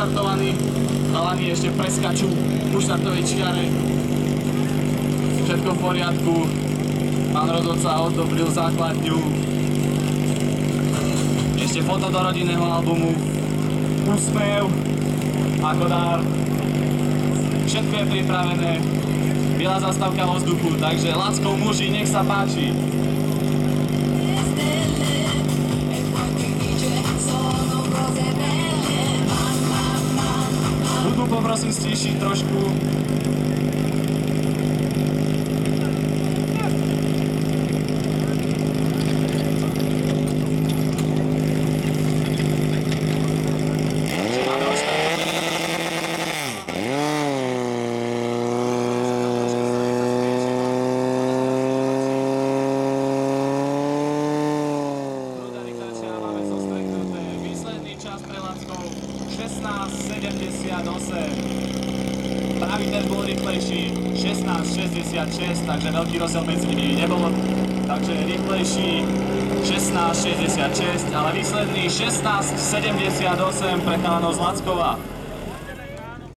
naštartovaný. Chalani ešte preskačú ku štartovej čiare. Všetko v poriadku. Pán Rozhodca odobril základňu. Ešte foto do rodinného albumu. Úsmev. Ako dár. Všetko je pripravené. Biela zastávka vo vzduchu, takže Lacko muži, nech sa páči. Hudbu poprosím stíšiť trošku. Čas pre Lackou 16:78. Pravý ten bol rýchlejší 16:66, takže veľký rozdiel medzi nimi nebolo. Takže rýchlejší 16:66, ale výsledný 16:78 pre chalanov z Lackova.